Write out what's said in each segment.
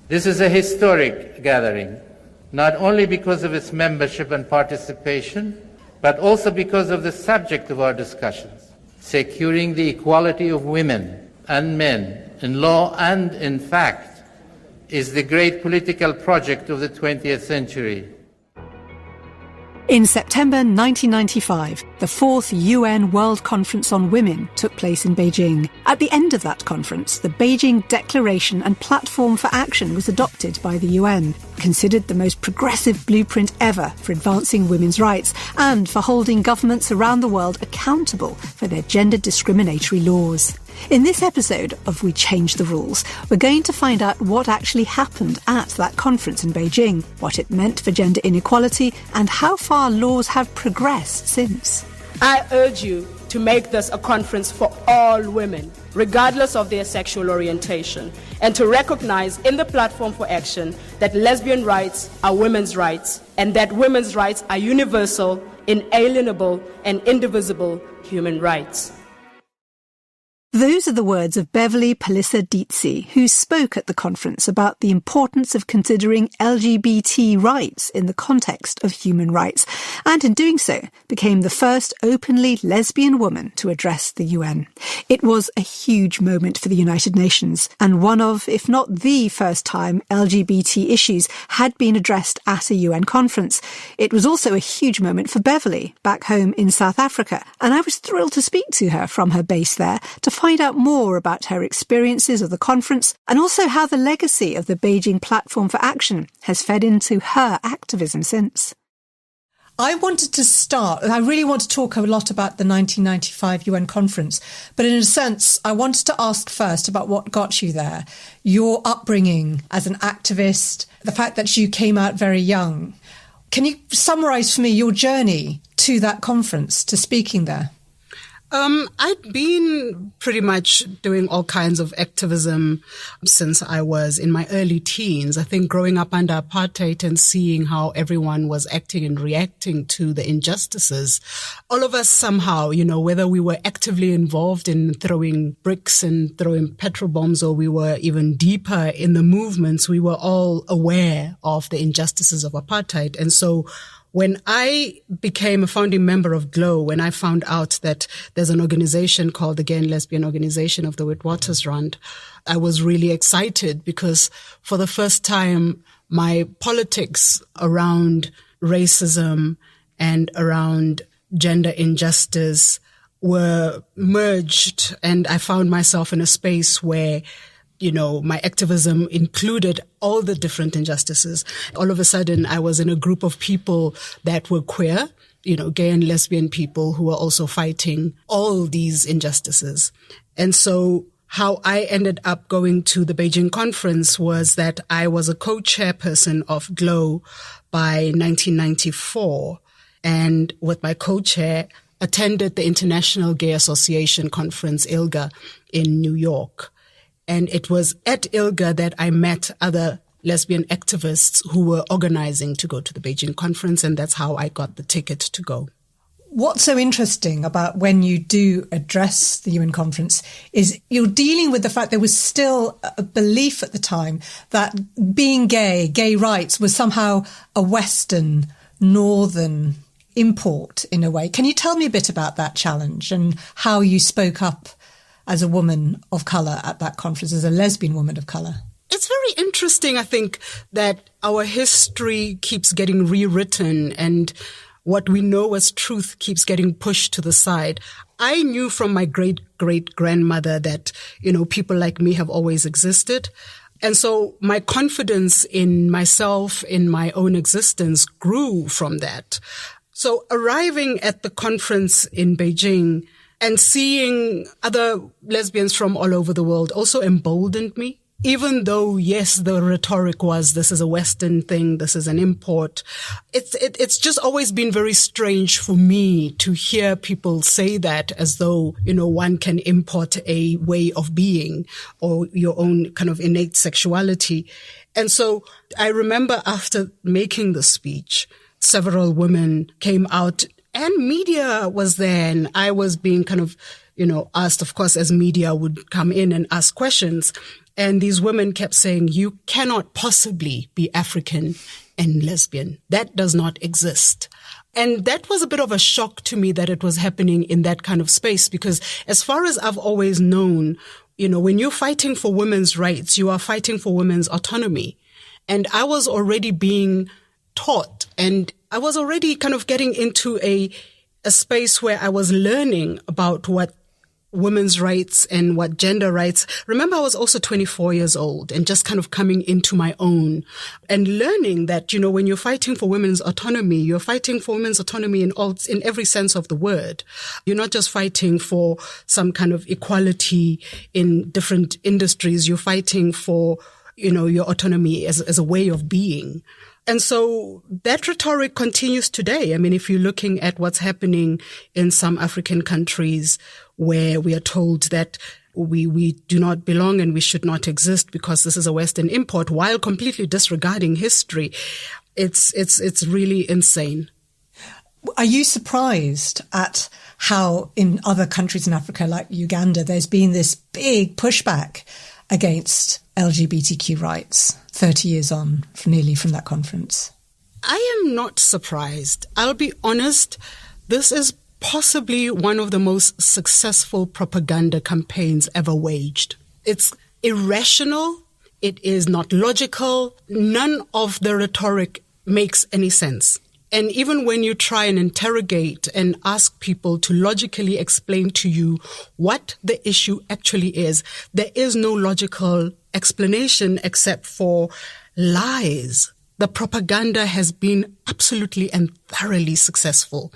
This is a historic gathering, not only because of its membership and participation, but also because of the subject of our discussions, securing the equality of women and men in law and in fact is the great political project of the 20th century. In September 1995, the 4th UN World Conference on Women took place in Beijing. At the end of that conference, the Beijing Declaration and Platform for Action was adopted by the UN, considered the most progressive blueprint ever for advancing women's rights and for holding governments around the world accountable for their gender discriminatory laws. In this episode of We Change the Rules, we're going to find out what actually happened at that conference in Beijing, what it meant for gender inequality, and how far laws have progressed since. I urge you to make this a conference for all women, regardless of their sexual orientation, and to recognize in the Platform for Action that lesbian rights are women's rights, and that women's rights are universal, inalienable, and indivisible human rights. Those are the words of Beverley, Palesa, Ditsie, who spoke at the conference about the importance of considering LGBT rights in the context of human rights, and in doing so became the first openly lesbian woman to address the UN. It was a huge moment for the United Nations, and one of, if not the first time, LGBT issues had been addressed at a UN conference. It was also a huge moment for Beverley, back home in South Africa, and I was thrilled to speak to her from her base there to find out more about her experiences of the conference and also how the legacy of the Beijing Platform for Action has fed into her activism since. I wanted to start, I really want to talk a lot about the 1995 UN conference, but in a sense, I wanted to ask first about what got you there, your upbringing as an activist, the fact that you came out very young. Can you summarise for me your journey to that conference, to speaking there? I'd been pretty much doing all kinds of activism since I was in my early teens. I think growing up under apartheid and seeing how everyone was acting and reacting to the injustices, all of us somehow, whether we were actively involved in throwing bricks and throwing petrol bombs or we were even deeper in the movements, we were all aware of the injustices of apartheid. And so when I became a founding member of GLOW, when I found out that there's an organization called the Gay and Lesbian Organization of the Witwatersrand, I was really excited because for the first time, my politics around racism and around gender injustice were merged, and I found myself in a space where my activism included all the different injustices. All of a sudden, I was in a group of people that were queer, gay and lesbian people who were also fighting all these injustices. And so how I ended up going to the Beijing conference was that I was a co-chairperson of GLOW by 1994. And with my co-chair, attended the International Gay Association Conference, ILGA, in New York. And it was at ILGA that I met other lesbian activists who were organizing to go to the Beijing conference, and that's how I got the ticket to go. What's so interesting about when you do address the UN conference is you're dealing with the fact there was still a belief at the time that being gay rights was somehow a Western, northern import in a way. Can you tell me a bit about that challenge and how you spoke up as a woman of colour at that conference, as a lesbian woman of colour? It's very interesting, I think, that our history keeps getting rewritten and what we know as truth keeps getting pushed to the side. I knew from my great-great-grandmother that, people like me have always existed. And so my confidence in myself, in my own existence, grew from that. So arriving at the conference in Beijing and seeing other lesbians from all over the world also emboldened me. Even though, yes, the rhetoric was, this is a Western thing, this is an import. It's just always been very strange for me to hear people say that as though, one can import a way of being or your own kind of innate sexuality. And so I remember after making the speech, several women came out and media was there, and I was being kind of asked, of course, as media would come in and ask questions. And these women kept saying, you cannot possibly be African and lesbian. That does not exist. And that was a bit of a shock to me that it was happening in that kind of space, because as far as I've always known, when you're fighting for women's rights, you are fighting for women's autonomy. And I was already being taught, and I was already kind of getting into a space where I was learning about what women's rights and what gender rights. Remember, I was also 24 years old and just kind of coming into my own and learning that, when you're fighting for women's autonomy, you're fighting for women's autonomy in every sense of the word. You're not just fighting for some kind of equality in different industries. You're fighting for, your autonomy as a way of being. And so that rhetoric continues today. I mean, if you're looking at what's happening in some African countries where we are told that we do not belong and we should not exist because this is a Western import, while completely disregarding history, it's really insane. Are you surprised at how in other countries in Africa, like Uganda, there's been this big pushback against LGBTQ rights 30 years on, nearly from that conference? I am not surprised. I'll be honest, this is possibly one of the most successful propaganda campaigns ever waged. It's irrational. It is not logical. None of the rhetoric makes any sense. And even when you try and interrogate and ask people to logically explain to you what the issue actually is, there is no logical explanation except for lies. The propaganda has been absolutely and thoroughly successful.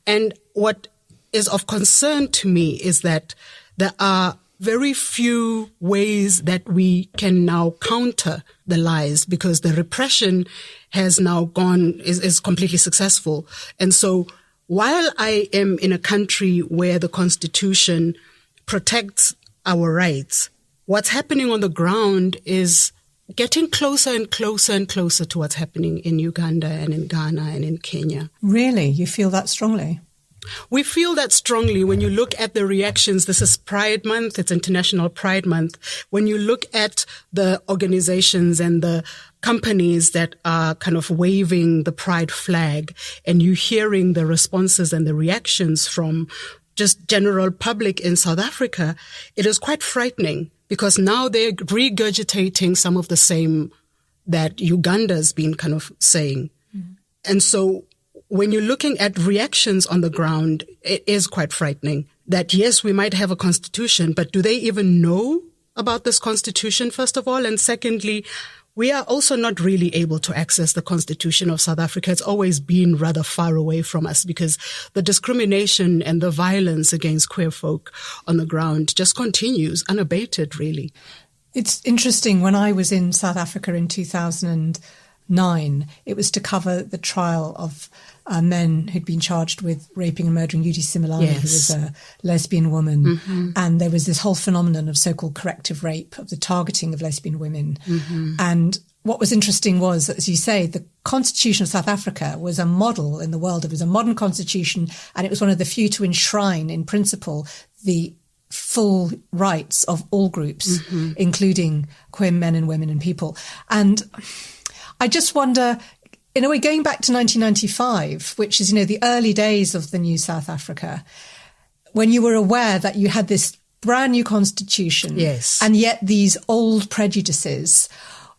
And what is of concern to me is that there are very few ways that we can now counter the lies, because the repression has now is completely successful. And so while I am in a country where the Constitution protects our rights, what's happening on the ground is getting closer and closer and closer to what's happening in Uganda and in Ghana and in Kenya. Really? You feel that strongly? We feel that strongly when you look at the reactions. This is Pride Month. It's International Pride Month. When you look at the organizations and the companies that are kind of waving the pride flag, and you hearing the responses and the reactions from just general public in South Africa, it is quite frightening, because now they're regurgitating some of the same that Uganda's been kind of saying. And so when you're looking at reactions on the ground, it is quite frightening that, yes, we might have a constitution, but do they even know about this constitution, first of all? And secondly, we are also not really able to access the constitution of South Africa. It's always been rather far away from us, because the discrimination and the violence against queer folk on the ground just continues unabated, really. It's interesting. When I was in South Africa in 2009, it was to cover the trial of men who'd been charged with raping and murdering Yudi Similani, who was a lesbian woman. Mm-hmm. And there was this whole phenomenon of so-called corrective rape, of the targeting of lesbian women. Mm-hmm. And what was interesting was, as you say, the Constitution of South Africa was a model in the world. It was a modern constitution, and it was one of the few to enshrine in principle the full rights of all groups, mm-hmm. including queer men and women and people. And I just wonder, in a way, going back to 1995, which is, the early days of the new South Africa, when you were aware that you had this brand new constitution, yes, and yet these old prejudices,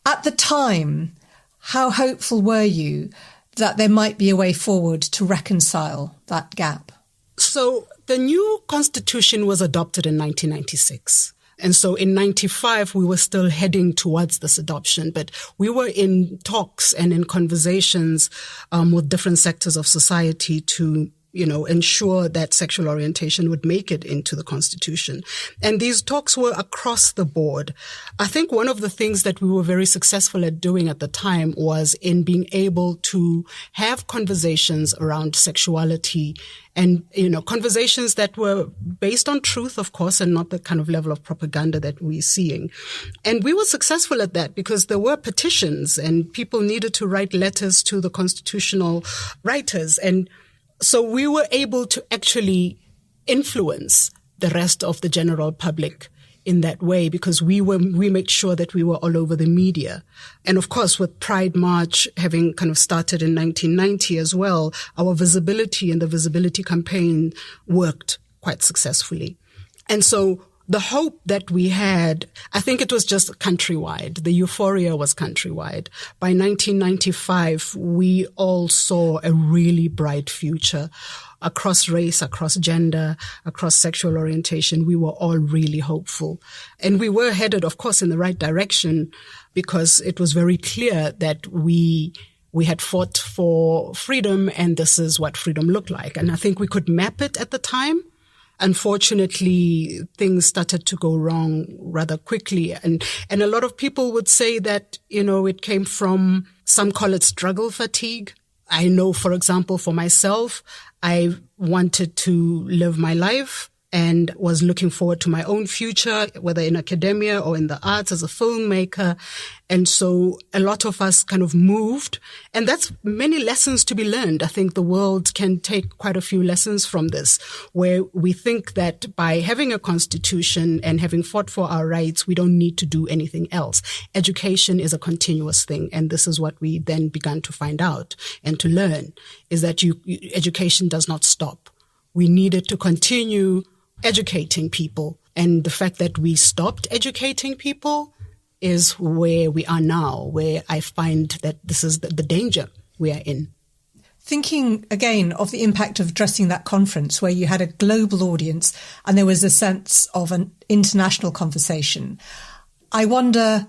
at the time, how hopeful were you that there might be a way forward to reconcile that gap? So the new constitution was adopted in 1996. And so in 95, we were still heading towards this adoption, but we were in talks and in conversations with different sectors of society to, ensure that sexual orientation would make it into the Constitution. And these talks were across the board. I think one of the things that we were very successful at doing at the time was in being able to have conversations around sexuality, and, conversations that were based on truth, of course, and not the kind of level of propaganda that we're seeing. And we were successful at that because there were petitions and people needed to write letters to the constitutional writers. And so we were able to actually influence the rest of the general public in that way, because we made sure that we were all over the media. And of course, with Pride March having kind of started in 1990 as well, our visibility and the visibility campaign worked quite successfully. And so the hope that we had, I think it was just countrywide. The euphoria was countrywide. By 1995, we all saw a really bright future. Across race, across gender, across sexual orientation, we were all really hopeful. And we were headed, of course, in the right direction, because it was very clear that we had fought for freedom, and this is what freedom looked like. And I think we could map it at the time. Unfortunately, things started to go wrong rather quickly. And a lot of people would say that, it came from, some call it struggle fatigue. I know, for example, for myself, I wanted to live my life and was looking forward to my own future, whether in academia or in the arts as a filmmaker. And so a lot of us kind of moved, and that's many lessons to be learned. I think the world can take quite a few lessons from this, where we think that by having a constitution and having fought for our rights, we don't need to do anything else. Education is a continuous thing. And this is what we then began to find out and to learn, is that education does not stop. We needed to continue educating people. And the fact that we stopped educating people is where we are now, where I find that this is the danger we are in. Thinking again of the impact of addressing that conference, where you had a global audience and there was a sense of an international conversation, I wonder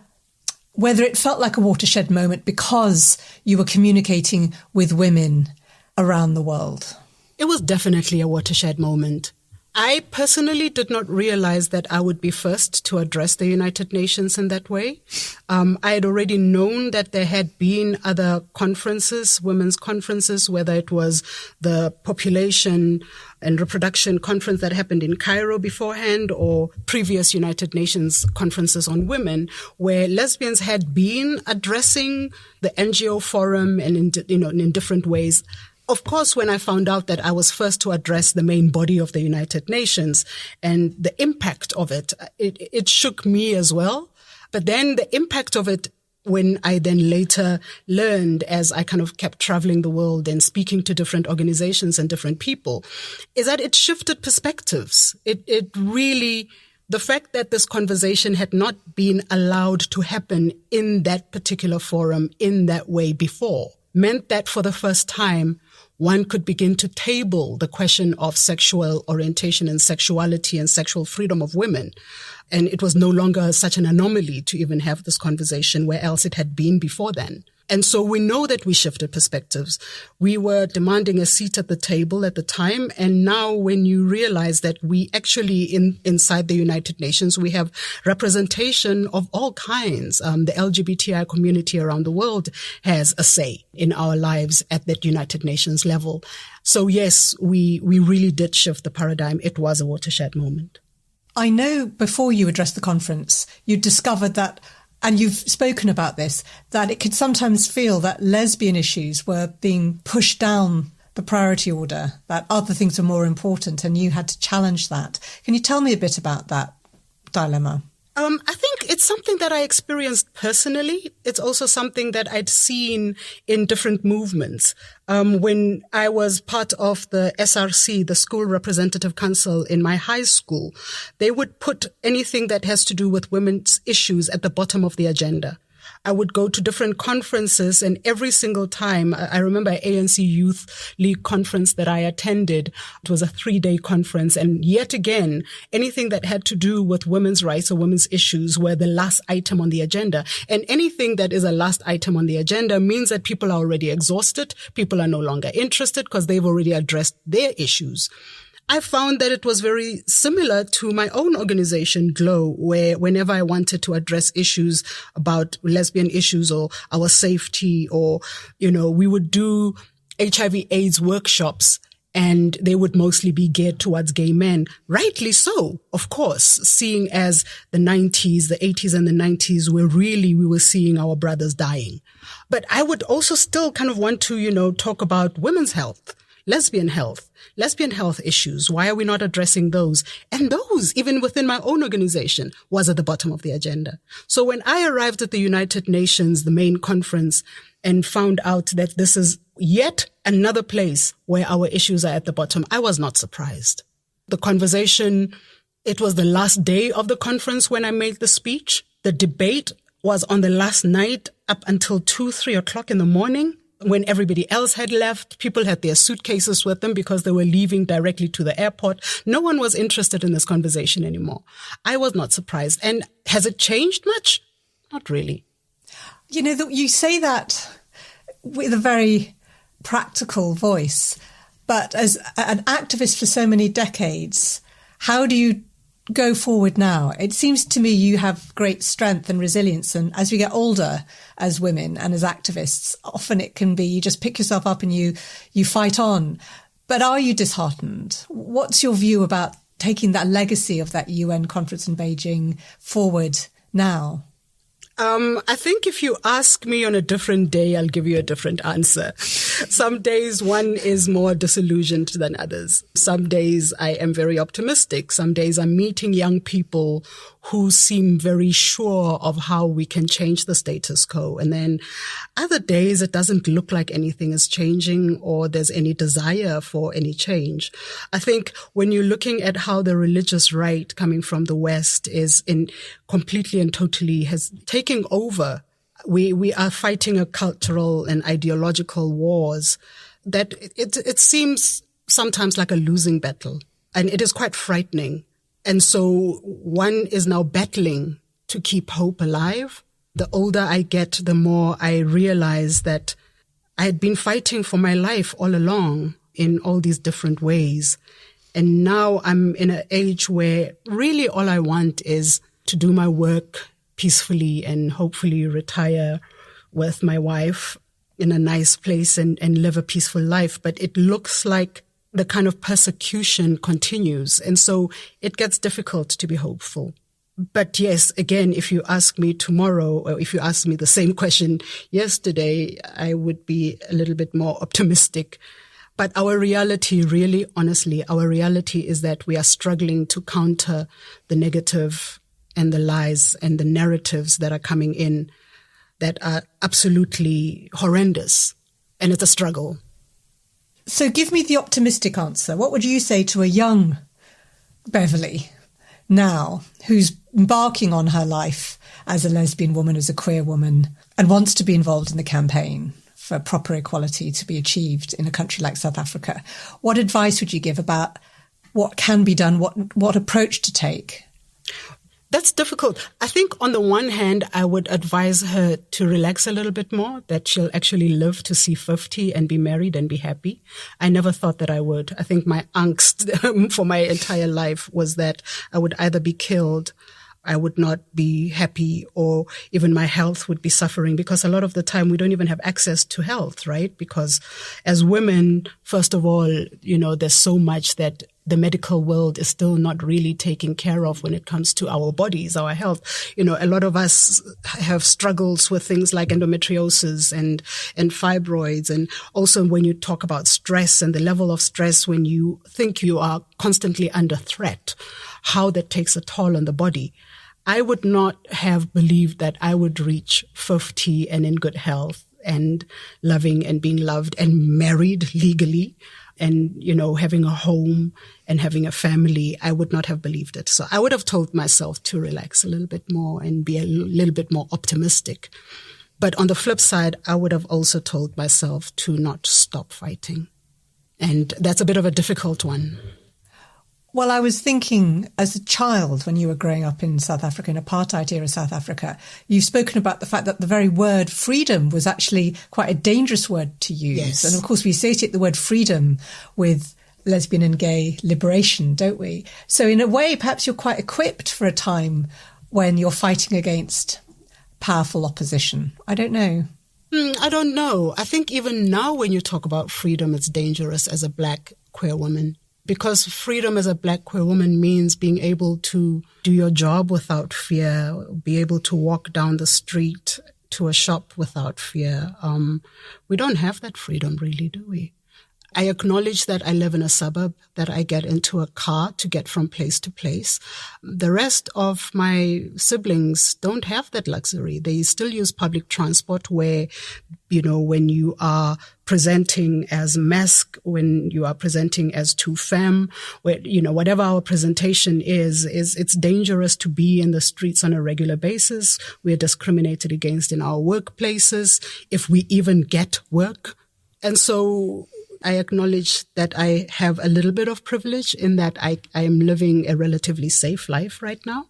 whether it felt like a watershed moment because you were communicating with women around the world. It was definitely a watershed moment. I personally did not realize that I would be first to address the United Nations in that way. I had already known that there had been other conferences, women's conferences, whether it was the population and reproduction conference that happened in Cairo beforehand or previous United Nations conferences on women, where lesbians had been addressing the NGO forum and in different ways. Of course, when I found out that I was first to address the main body of the United Nations and the impact of it, it shook me as well. But then the impact of it, when I then later learned as I kind of kept traveling the world and speaking to different organizations and different people, is that it shifted perspectives. It really, the fact that this conversation had not been allowed to happen in that particular forum in that way before meant that for the first time, one could begin to table the question of sexual orientation and sexuality and sexual freedom of women. And it was no longer such an anomaly to even have this conversation, where else it had been before then. And so we know that we shifted perspectives. We were demanding a seat at the table at the time. And now when you realize that we actually inside the United Nations, we have representation of all kinds. The LGBTI community around the world has a say in our lives at that United Nations level. So yes, we really did shift the paradigm. It was a watershed moment. I know before you addressed the conference, you discovered that, and you've spoken about this, that it could sometimes feel that lesbian issues were being pushed down the priority order, that other things were more important, and you had to challenge that. Can you tell me a bit about that dilemma? I think it's something that I experienced personally. It's also something that I'd seen in different movements. When I was part of the SRC, the School Representative Council in my high school, they would put anything that has to do with women's issues at the bottom of the agenda. I would go to different conferences, and every single time, I remember an ANC Youth League conference that I attended. It was a 3-day conference. And yet again, anything that had to do with women's rights or women's issues were the last item on the agenda. And anything that is a last item on the agenda means that people are already exhausted. People are no longer interested because they've already addressed their issues. I found that it was very similar to my own organization, GLOW, where whenever I wanted to address issues about lesbian issues or our safety, or, we would do HIV/AIDS workshops, and they would mostly be geared towards gay men. Rightly so, of course, seeing as the 90s, the 80s and the 90s we were seeing our brothers dying. But I would also still kind of want to, talk about women's health. lesbian health issues. Why are we not addressing those? And those, even within my own organization, was at the bottom of the agenda. So when I arrived at the United Nations, the main conference, and found out that this is yet another place where our issues are at the bottom, I was not surprised. The conversation, it was the last day of the conference when I made the speech. The debate was on the last night up until 2-3 o'clock in the morning. When everybody else had left, people had their suitcases with them because they were leaving directly to the airport. No one was interested in this conversation anymore. I was not surprised. And has it changed much? Not really. You know, you say that with a very practical voice, but as an activist for so many decades, how do you go forward now? It seems to me you have great strength and resilience. And as we get older as women and as activists, often it can be you just pick yourself up and you fight on. But are you disheartened? What's your view about taking that legacy of that UN conference in Beijing forward now? I think if you ask me on a different day, I'll give you a different answer. Some days one is more disillusioned than others. Some days I am very optimistic. Some days I'm meeting young people who seem very sure of how we can change the status quo. And then other days it doesn't look like anything is changing or there's any desire for any change. I think when you're looking at how the religious right coming from the West is in completely and totally has taken over, we are fighting a cultural and ideological wars that it seems sometimes like a losing battle. And it is quite frightening. And so one is now battling to keep hope alive. The older I get, the more I realize that I had been fighting for my life all along in all these different ways. And now I'm in an age where really all I want is to do my work peacefully and hopefully retire with my wife in a nice place and live a peaceful life. But it looks like the kind of persecution continues. And so it gets difficult to be hopeful. But yes, again, if you ask me tomorrow, or if you ask me the same question yesterday, I would be a little bit more optimistic. But our reality, really, honestly, our reality is that we are struggling to counter the negative and the lies and the narratives that are coming in that are absolutely horrendous. And it's a struggle. So give me the optimistic answer. What would you say to a young Beverley now who's embarking on her life as a lesbian woman, as a queer woman, and wants to be involved in the campaign for proper equality to be achieved in a country like South Africa? What advice would you give about what can be done, what approach to take? That's difficult. I think on the one hand, I would advise her to relax a little bit more, that she'll actually live to see 50 and be married and be happy. I never thought that I would. I think my angst for my entire life was that I would either be killed, I would not be happy, or even my health would be suffering, because a lot of the time we don't even have access to health, right? Because as women, first of all, there's so much that the medical world is still not really taking care of when it comes to our bodies, our health. A lot of us have struggles with things like endometriosis and fibroids. And also when you talk about stress and the level of stress when you think you are constantly under threat, how that takes a toll on the body. I would not have believed that I would reach 50 and in good health and loving and being loved and married legally and, having a home and having a family. I would not have believed it. So I would have told myself to relax a little bit more and be a little bit more optimistic. But on the flip side, I would have also told myself to not stop fighting. And that's a bit of a difficult one. Well, I was thinking as a child, when you were growing up in South Africa, in apartheid era South Africa, you've spoken about the fact that the very word freedom was actually quite a dangerous word to use. Yes. And of course, we associate the word freedom with lesbian and gay liberation, don't we? So in a way, perhaps you're quite equipped for a time when you're fighting against powerful opposition. I don't know. I don't know. I think even now when you talk about freedom, it's dangerous as a Black queer woman. Because freedom as a Black queer woman means being able to do your job without fear, be able to walk down the street to a shop without fear. We don't have that freedom really, do we? I acknowledge that I live in a suburb, that I get into a car to get from place to place. The rest of my siblings don't have that luxury. They still use public transport where, when you are presenting as masc, when you are presenting as two femme, where, whatever our presentation is it's dangerous to be in the streets on a regular basis. We are discriminated against in our workplaces, if we even get work. And so I acknowledge that I have a little bit of privilege in that I am living a relatively safe life right now.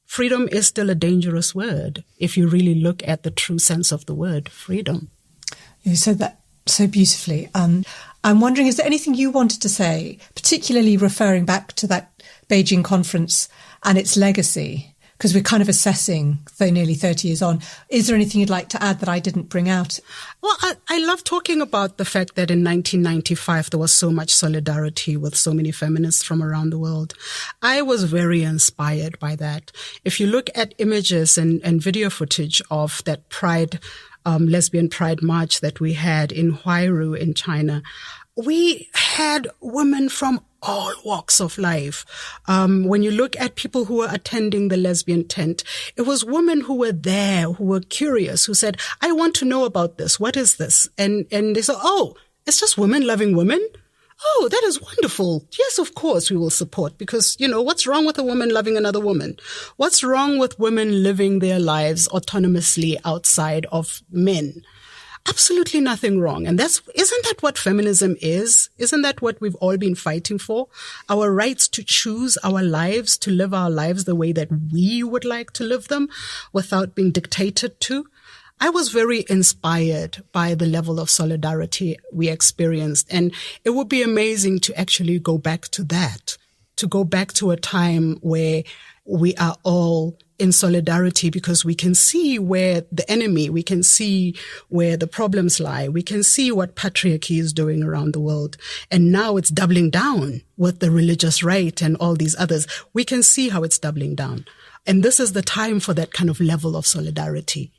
Freedom is still a dangerous word if you really look at the true sense of the word freedom. You said that so beautifully. I'm wondering, is there anything you wanted to say, particularly referring back to that Beijing conference and its legacy? Because we're kind of assessing, though nearly 30 years on. Is there anything you'd like to add that I didn't bring out? Well, I love talking about the fact that in 1995, there was so much solidarity with so many feminists from around the world. I was very inspired by that. If you look at images and video footage of that lesbian pride march that we had in Huairu in China, we had women from all walks of life. When you look at people who were attending the lesbian tent, it was women who were there, who were curious, who said, I want to know about this. What is this? And they said, oh, it's just women loving women. Oh, that is wonderful. Yes, of course we will support, because, what's wrong with a woman loving another woman? What's wrong with women living their lives autonomously outside of men? Absolutely nothing wrong. And isn't that what feminism is? Isn't that what we've all been fighting for? Our rights to choose our lives, to live our lives the way that we would like to live them without being dictated to. I was very inspired by the level of solidarity we experienced. And it would be amazing to actually go back to that, to go back to a time where we are all in solidarity, because we can see where the enemy, we can see where the problems lie, we can see what patriarchy is doing around the world. And now it's doubling down with the religious right and all these others. We can see how it's doubling down. And this is the time for that kind of level of solidarity.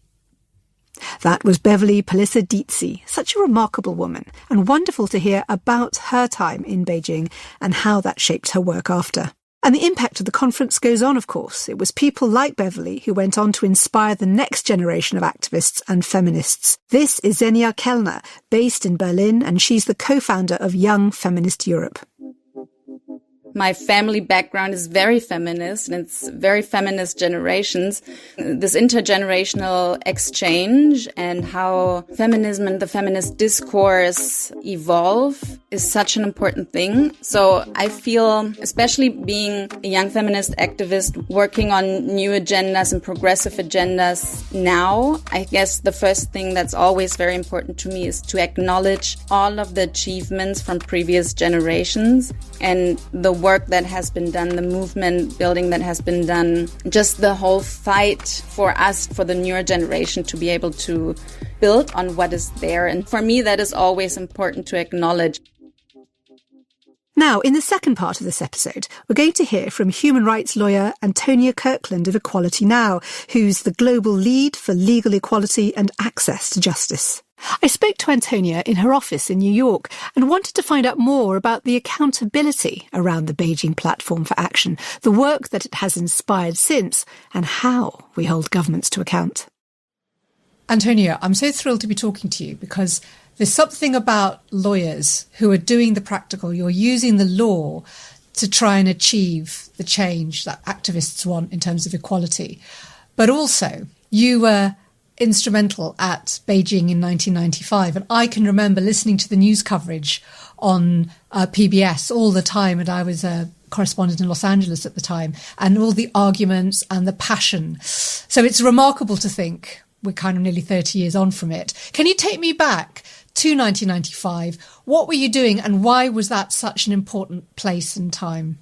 That was Beverley Palesa Ditsie, such a remarkable woman, and wonderful to hear about her time in Beijing and how that shaped her work after. And the impact of the conference goes on, of course. It was people like Beverley who went on to inspire the next generation of activists and feminists. This is Xenia Kellner, based in Berlin, and she's the co-founder of Young Feminist Europe. My family background is very feminist, and it's very feminist generations. This intergenerational exchange and how feminism and the feminist discourse evolve is such an important thing. So I feel, especially being a young feminist activist working on new agendas and progressive agendas now, I guess the first thing that's always very important to me is to acknowledge all of the achievements from previous generations and the work that has been done, the movement building that has been done, just the whole fight for us, for the newer generation to be able to build on what is there. And for me, that is always important to acknowledge. Now, in the second part of this episode, we're going to hear from human rights lawyer Antonia Kirkland of Equality Now, who's the global lead for legal equality and access to justice. I spoke to Antonia in her office in New York and wanted to find out more about the accountability around the Beijing Platform for Action, the work that it has inspired since, and how we hold governments to account. Antonia, I'm so thrilled to be talking to you because there's something about lawyers who are doing the practical. You're using the law to try and achieve the change that activists want in terms of equality. But also, you were instrumental at Beijing in 1995. And I can remember listening to the news coverage on PBS all the time. And I was a correspondent in Los Angeles at the time, and all the arguments and the passion. So it's remarkable to think we're kind of nearly 30 years on from it. Can you take me back to 1995? What were you doing and why was that such an important place and time?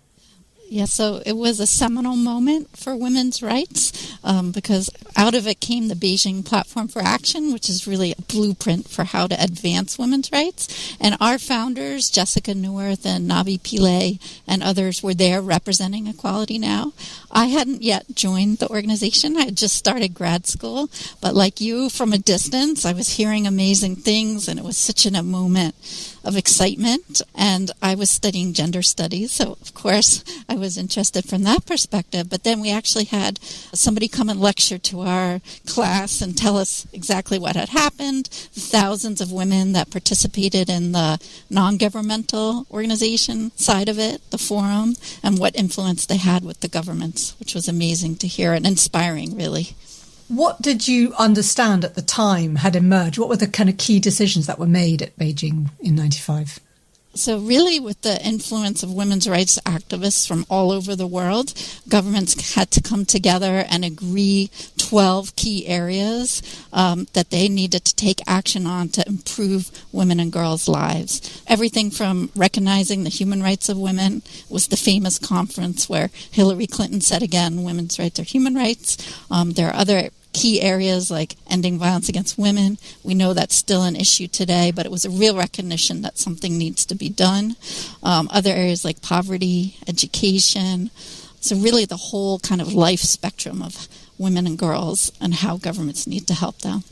Yeah, so it was a seminal moment for women's rights because out of it came the Beijing Platform for Action, which is really a blueprint for how to advance women's rights. And our founders, Jessica Neuwirth and Navi Pillay and others, were there representing Equality Now. I hadn't yet joined the organization. I had just started grad school. But like you, from a distance, I was hearing amazing things, and it was such a moment of excitement. And I was studying gender studies, so of course I was interested from that perspective. But then we actually had somebody come and lecture to our class and tell us exactly what had happened, the thousands of women that participated in the non-governmental organization side of it, the forum, and what influence they had with the governments, which was amazing to hear and inspiring, really. What did you understand at the time had emerged? What were the kind of key decisions that were made at Beijing in 95? So really, with the influence of women's rights activists from all over the world, governments had to come together and agree 12 key areas that they needed to take action on to improve women and girls' lives. Everything from recognizing the human rights of women was the famous conference where Hillary Clinton said again, women's rights are human rights. There are other key areas like ending violence against women. We know that's still an issue today, but it was a real recognition that something needs to be done. Other areas like poverty, education. So really the whole kind of life spectrum of women and girls and how governments need to help them.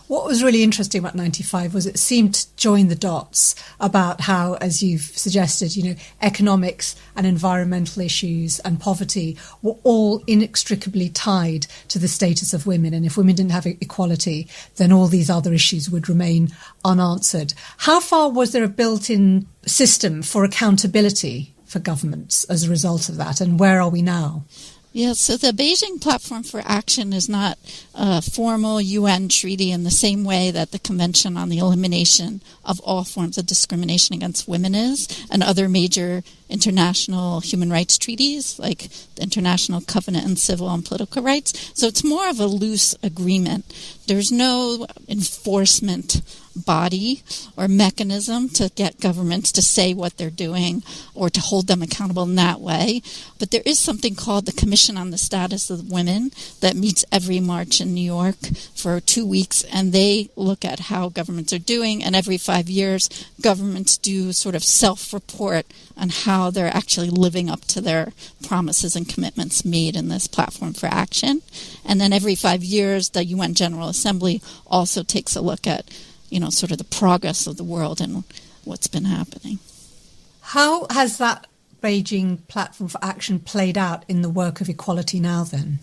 What was really interesting about 95 was it seemed to join the dots about how, as you've suggested, economics and environmental issues and poverty were all inextricably tied to the status of women. And if women didn't have equality, then all these other issues would remain unanswered. How far was there a built-in system for accountability for governments as a result of that? And where are we now? Yeah, so the Beijing Platform for Action is not a formal UN treaty in the same way that the Convention on the Elimination of All Forms of Discrimination Against Women is, and other major international human rights treaties, like the International Covenant on Civil and Political Rights. So it's more of a loose agreement. There's no enforcement body or mechanism to get governments to say what they're doing or to hold them accountable in that way. But there is something called the Commission on the Status of Women that meets every March in New York for 2 weeks, and they look at how governments are doing, and every 5 years governments do sort of self-report on how they're actually living up to their promises and commitments made in this platform for action. And then every 5 years the UN General Assembly also takes a look at sort of the progress of the world and what's been happening. How has that Beijing Platform for Action played out in the work of Equality Now then?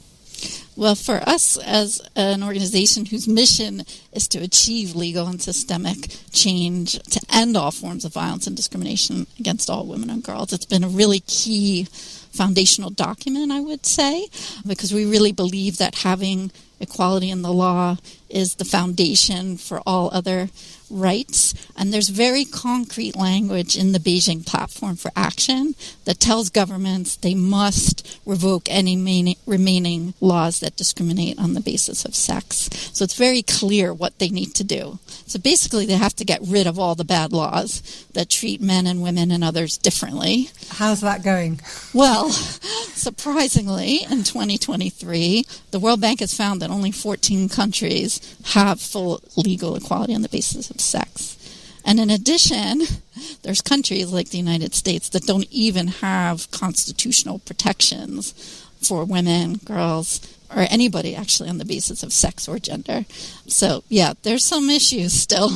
Well, for us as an organization whose mission is to achieve legal and systemic change to end all forms of violence and discrimination against all women and girls, it's been a really key foundational document, I would say, because we really believe that having equality in the law is the foundation for all other rights. And there's very concrete language in the Beijing Platform for Action that tells governments they must revoke any remaining laws that discriminate on the basis of sex. So it's very clear what they need to do. So basically they have to get rid of all the bad laws that treat men and women and others differently. How's that going? Well, surprisingly, in 2023, the World Bank has found that only 14 countries have full legal equality on the basis of sex. And in addition, there's countries like the United States that don't even have constitutional protections for women, girls, or anybody actually on the basis of sex or gender. So, yeah, there's some issues still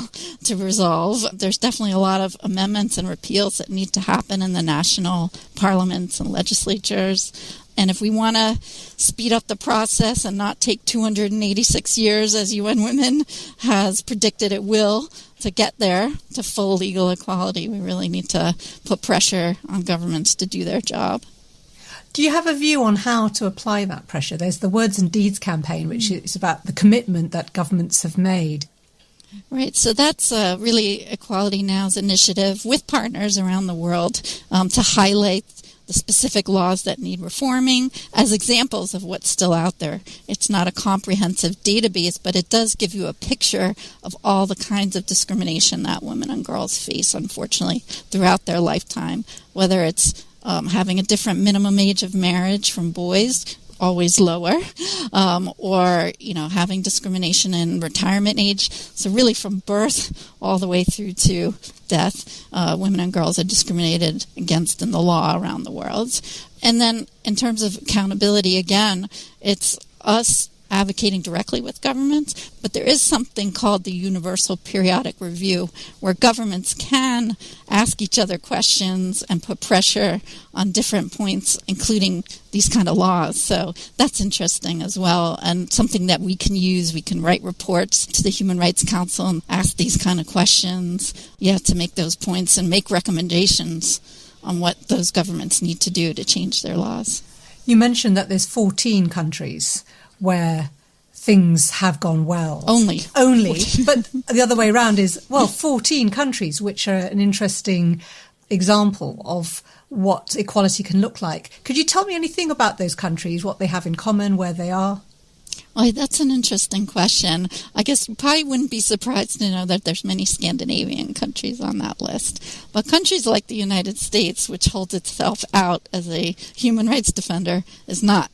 to resolve. There's definitely a lot of amendments and repeals that need to happen in the national parliaments and legislatures. And if we want to speed up the process and not take 286 years, as UN Women has predicted it will, to get there to full legal equality, we really need to put pressure on governments to do their job. Do you have a view on how to apply that pressure? There's the Words and Deeds campaign, which is about the commitment that governments have made. Right, so that's really Equality Now's initiative with partners around the world to highlight the specific laws that need reforming as examples of what's still out there. It's not a comprehensive database, but it does give you a picture of all the kinds of discrimination that women and girls face, unfortunately, throughout their lifetime, whether it's having a different minimum age of marriage from boys, always lower, or, having discrimination in retirement age. So really from birth all the way through to death, women and girls are discriminated against in the law around the world. And then in terms of accountability, again, it's us advocating directly with governments, but there is something called the Universal Periodic Review, where governments can ask each other questions and put pressure on different points, including these kind of laws. So that's interesting as well, and something that we can use. We can write reports to the Human Rights Council and ask these kind of questions, to make those points and make recommendations on what those governments need to do to change their laws. You mentioned that there's 14 countries where things have gone well. Only. But the other way around is, 14 countries, which are an interesting example of what equality can look like. Could you tell me anything about those countries, what they have in common, where they are? Well, that's an interesting question. I guess you probably wouldn't be surprised to know that there's many Scandinavian countries on that list. But countries like the United States, which holds itself out as a human rights defender, is not.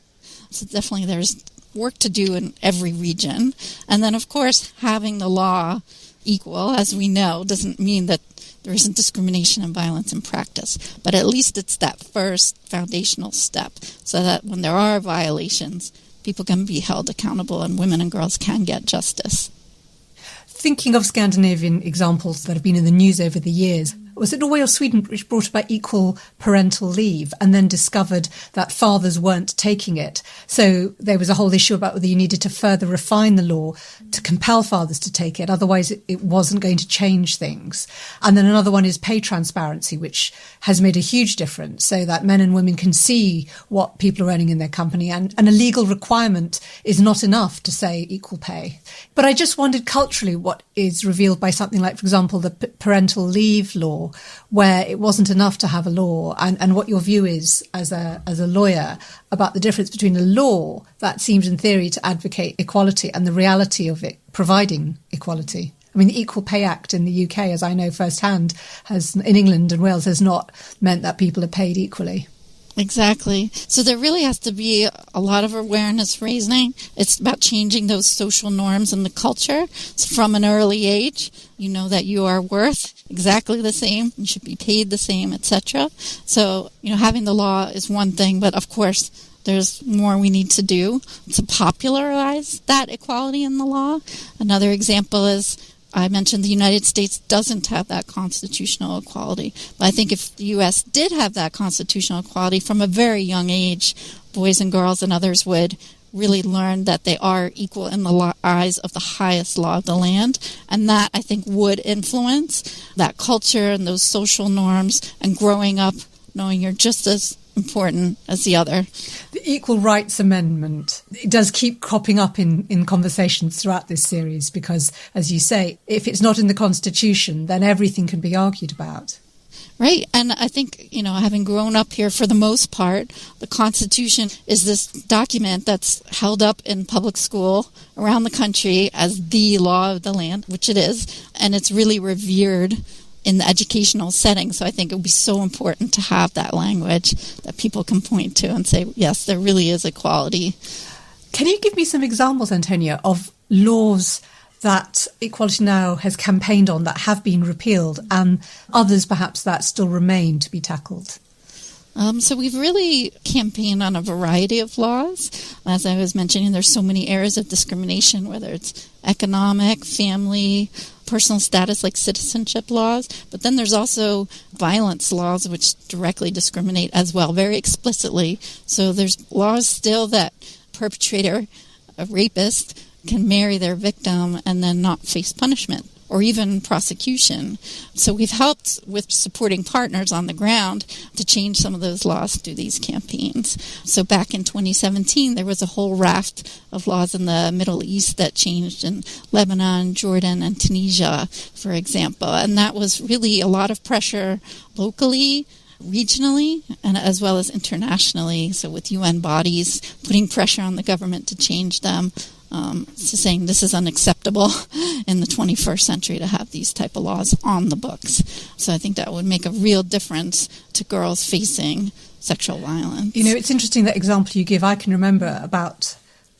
So definitely there's work to do in every region. And then, of course, having the law equal, as we know, doesn't mean that there isn't discrimination and violence in practice. But at least it's that first foundational step so that when there are violations, people can be held accountable and women and girls can get justice. Thinking of Scandinavian examples that have been in the news over the years, was it Norway or Sweden which brought about equal parental leave and then discovered that fathers weren't taking it? So there was a whole issue about whether you needed to further refine the law to compel fathers to take it. Otherwise, it wasn't going to change things. And then another one is pay transparency, which has made a huge difference so that men and women can see what people are earning in their company. And a legal requirement is not enough to say equal pay. But I just wondered culturally what is revealed by something like, for example, the parental leave law, where it wasn't enough to have a law, and what your view is as a lawyer about the difference between a law that seems in theory to advocate equality and the reality of it providing equality. I mean, the Equal Pay Act in the UK, as I know firsthand, in England and Wales, has not meant that people are paid equally. Exactly. So there really has to be a lot of awareness raising. It's about changing those social norms and the culture. So from an early age, you know that you are worth exactly the same, you should be paid the same, etc. So, having the law is one thing, but of course there's more we need to do to popularize that equality in the law. Another example is, I mentioned the United States doesn't have that constitutional equality. But I think if the U.S. did have that constitutional equality from a very young age, boys and girls and others would really learn that they are equal in the eyes of the highest law of the land. And that, I think, would influence that culture and those social norms and growing up knowing you're just as important as the other. The Equal Rights Amendment, it does keep cropping up in conversations throughout this series because, as you say, if it's not in the Constitution, then everything can be argued about. Right. And I think, having grown up here for the most part, the Constitution is this document that's held up in public school around the country as the law of the land, which it is, and it's really revered in the educational setting. So I think it would be so important to have that language that people can point to and say, yes, there really is equality. Can you give me some examples, Antonia, of laws that Equality Now has campaigned on that have been repealed and others perhaps that still remain to be tackled? So we've really campaigned on a variety of laws. As I was mentioning, there's so many areas of discrimination, whether it's economic, family, personal status like citizenship laws, but then there's also violence laws which directly discriminate as well, very explicitly. So there's laws still that perpetrator, a rapist, can marry their victim and then not face punishment or even prosecution. So we've helped with supporting partners on the ground to change some of those laws through these campaigns. So back in 2017, there was a whole raft of laws in the Middle East that changed in Lebanon, Jordan, and Tunisia, for example. And that was really a lot of pressure locally, regionally, and as well as internationally. So with UN bodies putting pressure on the government to change them. saying this is unacceptable in the 21st century to have these type of laws on the books. So I think that would make a real difference to girls facing sexual violence. You know, it's interesting that example you give. I can remember about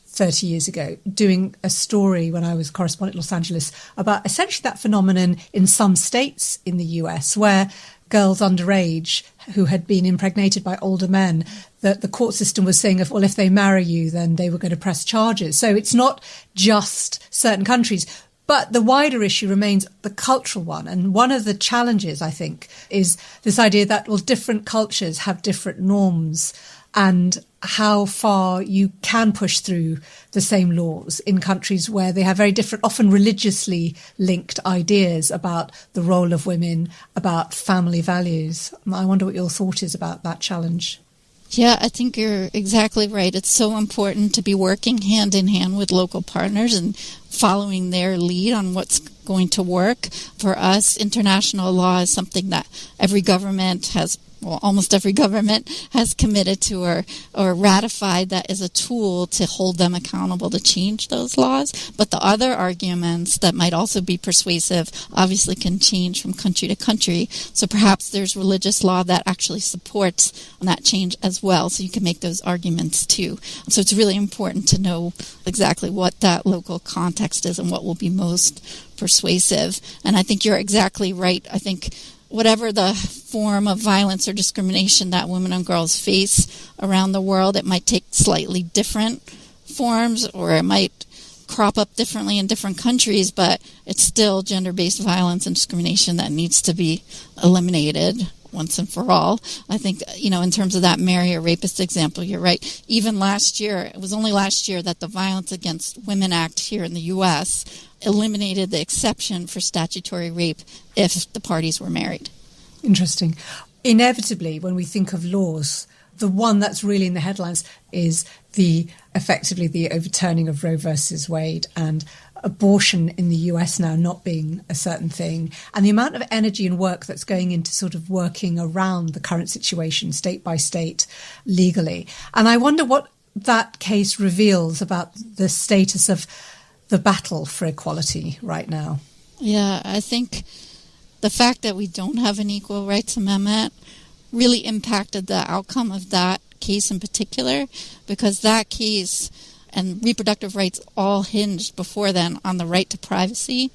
30 years ago doing a story when I was correspondent in Los Angeles about essentially that phenomenon in some states in the US where girls underage who had been impregnated by older men, that the court system was saying, if they marry you, then they were going to press charges. So it's not just certain countries. But the wider issue remains the cultural one. And one of the challenges, I think, is this idea that, different cultures have different norms and how far you can push through the same laws in countries where they have very different, often religiously linked ideas about the role of women, about family values. I wonder what your thought is about that challenge. Yeah, I think you're exactly right. It's so important to be working hand in hand with local partners and following their lead on what's going to work. For us, international law is something that every government has, almost every government has committed to or ratified that as a tool to hold them accountable to change those laws. But the other arguments that might also be persuasive obviously can change from country to country. So perhaps there's religious law that actually supports that change as well. So you can make those arguments too. So it's really important to know exactly what that local context is and what will be most persuasive. And I think you're exactly right. I think whatever the form of violence or discrimination that women and girls face around the world, it might take slightly different forms or it might crop up differently in different countries, but it's still gender-based violence and discrimination that needs to be eliminated once and for all. I think, in terms of that marry a rapist example, you're right. Even last year, it was only last year that the Violence Against Women Act here in the U.S. eliminated the exception for statutory rape if the parties were married. Interesting. Inevitably, when we think of laws, the one that's really in the headlines is effectively the overturning of Roe versus Wade and abortion in the US now not being a certain thing, and the amount of energy and work that's going into sort of working around the current situation, state by state, legally. And I wonder what that case reveals about the status of the battle for equality right now. Yeah, I think the fact that we don't have an equal rights amendment really impacted the outcome of that case in particular, because that case and reproductive rights all hinged before then on the right to privacy,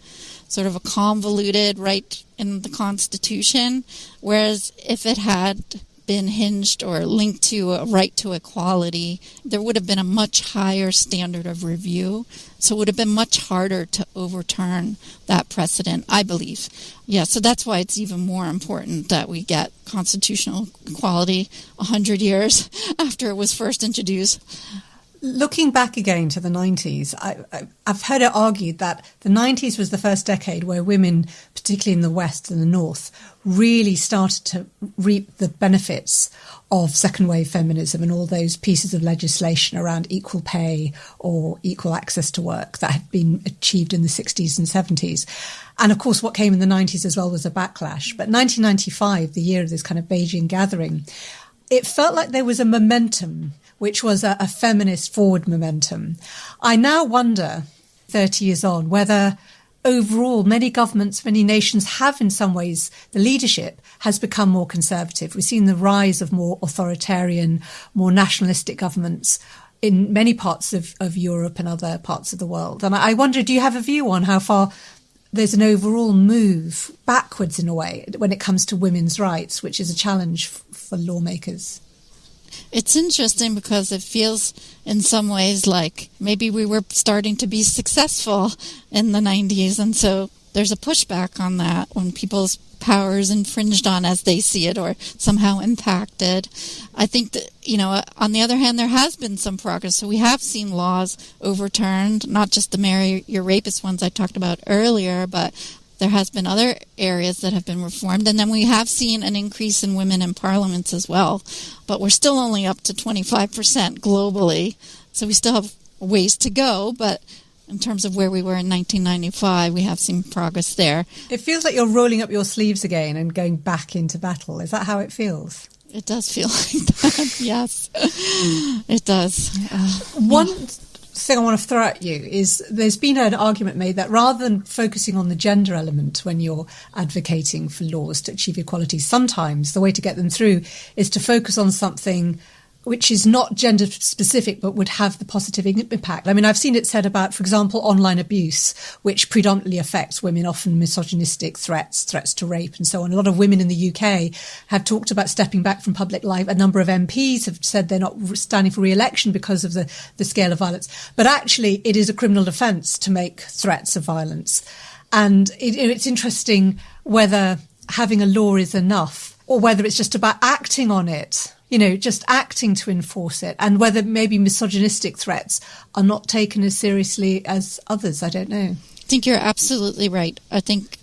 sort of a convoluted right in the Constitution, whereas if it had been hinged or linked to a right to equality, there would have been a much higher standard of review. So it would have been much harder to overturn that precedent, I believe. Yeah, so that's why it's even more important that we get constitutional equality 100 years after it was first introduced. Looking back again to the 90s, I've heard it argued that the 90s was the first decade where women, particularly in the West and the North, really started to reap the benefits of second wave feminism and all those pieces of legislation around equal pay or equal access to work that had been achieved in the 60s and 70s. And of course, what came in the 90s as well was a backlash. But 1995, the year of this kind of Beijing gathering, it felt like there was a momentum, which was a feminist forward momentum. I now wonder, 30 years on, whether overall many governments, many nations have in some ways, the leadership has become more conservative. We've seen the rise of more authoritarian, more nationalistic governments in many parts of Europe and other parts of the world. And I wonder, do you have a view on how far there's an overall move backwards in a way when it comes to women's rights, which is a challenge for lawmakers? It's interesting because it feels in some ways like maybe we were starting to be successful in the 90s, and so there's a pushback on that when people's power is infringed on as they see it or somehow impacted. I think that, on the other hand, there has been some progress. So we have seen laws overturned, not just the marry your rapist ones I talked about earlier, but there has been other areas that have been reformed. And then we have seen an increase in women in parliaments as well. But we're still only up to 25% globally. So we still have ways to go. But in terms of where we were in 1995, we have seen progress there. It feels like you're rolling up your sleeves again and going back into battle. Is that how it feels? It does feel like that, yes. It does. thing I want to throw at you is there's been an argument made that rather than focusing on the gender element when you're advocating for laws to achieve equality, sometimes the way to get them through is to focus on something which is not gender specific, but would have the positive impact. I mean, I've seen it said about, for example, online abuse, which predominantly affects women, often misogynistic threats to rape and so on. A lot of women in the UK have talked about stepping back from public life. A number of MPs have said they're not standing for re-election because of the scale of violence. But actually, it is a criminal offence to make threats of violence. And it's interesting whether having a law is enough or whether it's just about acting on it. Just acting to enforce it, and whether maybe misogynistic threats are not taken as seriously as others. I don't know. I think you're absolutely right. I think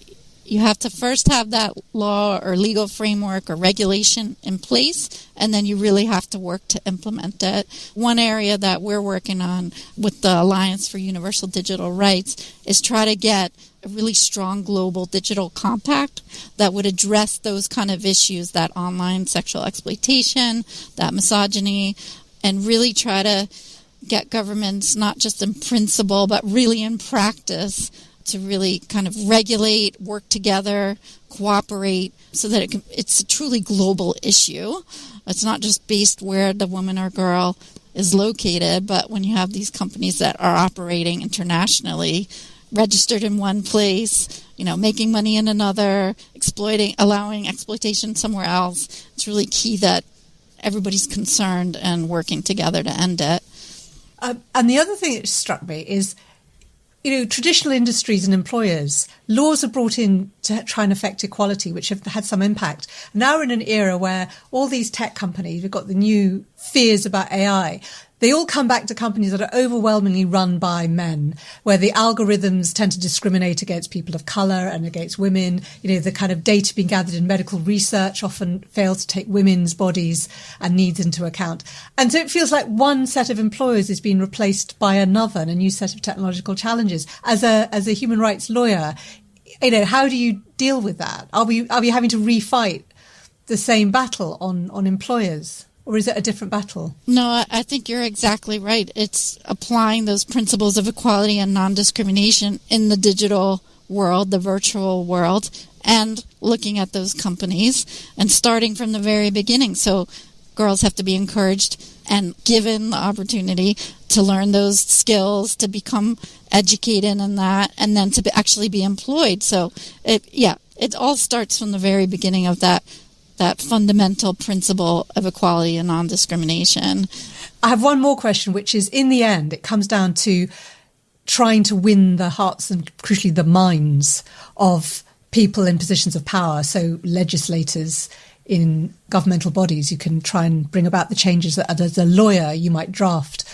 you have to first have that law or legal framework or regulation in place, and then you really have to work to implement it. One area that we're working on with the Alliance for Universal Digital Rights is try to get a really strong global digital compact that would address those kind of issues, that online sexual exploitation, that misogyny, and really try to get governments, not just in principle, but really in practice, to really kind of regulate, work together, cooperate, so that it's a truly global issue. It's not just based where the woman or girl is located, but when you have these companies that are operating internationally, registered in one place, making money in another, allowing exploitation somewhere else. It's really key that everybody's concerned and working together to end it. And the other thing that struck me is, traditional industries and employers, laws are brought in to try and affect equality, which have had some impact. Now we're in an era where all these tech companies, we've got the new fears about AI, they all come back to companies that are overwhelmingly run by men, where the algorithms tend to discriminate against people of colour and against women. The kind of data being gathered in medical research often fails to take women's bodies and needs into account. And so it feels like one set of employers is being replaced by another and a new set of technological challenges. As a human rights lawyer, how do you deal with that? Are we having to refight the same battle on employers? Or is it a different battle? No, I think you're exactly right. It's applying those principles of equality and non-discrimination in the digital world, the virtual world, and looking at those companies and starting from the very beginning. So girls have to be encouraged and given the opportunity to learn those skills, to become educated in that, and then to actually be employed. So it all starts from the very beginning of that fundamental principle of equality and non-discrimination. I have one more question, which is, in the end, it comes down to trying to win the hearts and, crucially, the minds of people in positions of power, so legislators in governmental bodies. You can try and bring about the changes that, as a lawyer, you might draft.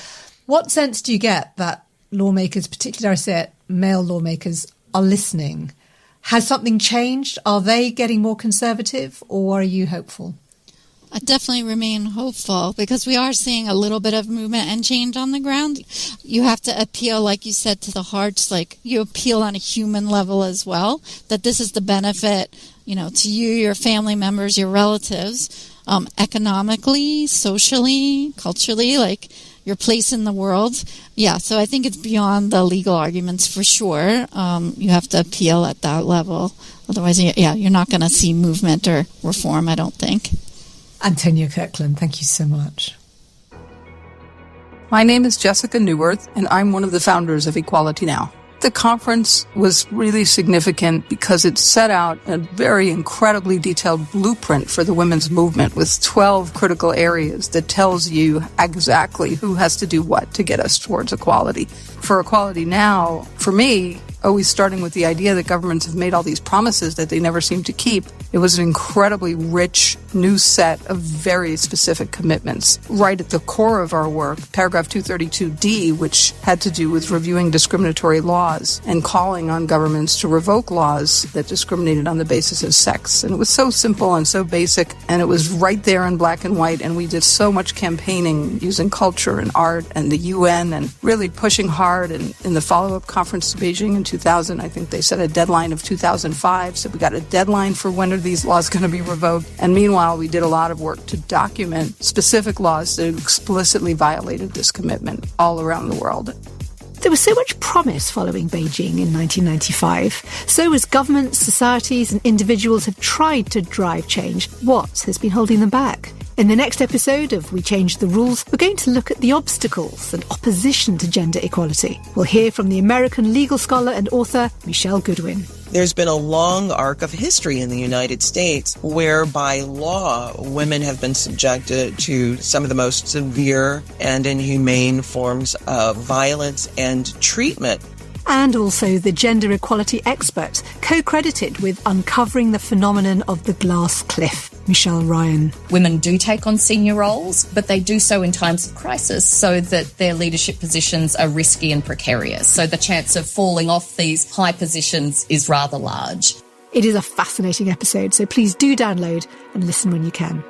What sense do you get that lawmakers, particularly, I say it, male lawmakers, are listening? Has something changed? Are they getting more conservative, or are you hopeful? I definitely remain hopeful because we are seeing a little bit of movement and change on the ground. You have to appeal, like you said, to the hearts, like you appeal on a human level as well, that this is the benefit, to you, your family members, your relatives, economically, socially, culturally, like your place in the world. Yeah, so I think it's beyond the legal arguments for sure. You have to appeal at that level. Otherwise, you're not going to see movement or reform, I don't think. Antonia Kirkland, thank you so much. My name is Jessica Newworth, and I'm one of the founders of Equality Now. The conference was really significant because it set out a very incredibly detailed blueprint for the women's movement with 12 critical areas that tells you exactly who has to do what to get us towards equality. For Equality Now, for me, always starting with the idea that governments have made all these promises that they never seem to keep, it was an incredibly rich new set of very specific commitments. Right at the core of our work, paragraph 232D, which had to do with reviewing discriminatory laws and calling on governments to revoke laws that discriminated on the basis of sex. And it was so simple and so basic, and it was right there in black and white, and we did so much campaigning using culture and art and the UN and really pushing hard. And in the follow-up conference to Beijing in 2000, I think they set a deadline of 2005, so we got a deadline for when are these laws going to be revoked. And meanwhile, Meanwhile, we did a lot of work to document specific laws that explicitly violated this commitment all around the world. There was so much promise following Beijing in 1995. So as governments, societies and individuals have tried to drive change, what has been holding them back? In the next episode of We Changed the Rules, we're going to look at the obstacles and opposition to gender equality. We'll hear from the American legal scholar and author Michelle Goodwin. There's been a long arc of history in the United States where, by law, women have been subjected to some of the most severe and inhumane forms of violence and treatment. And also the gender equality expert, co-credited with uncovering the phenomenon of the glass cliff, Michelle Ryan. Women do take on senior roles, but they do so in times of crisis so that their leadership positions are risky and precarious. So the chance of falling off these high positions is rather large. It is a fascinating episode, so please do download and listen when you can.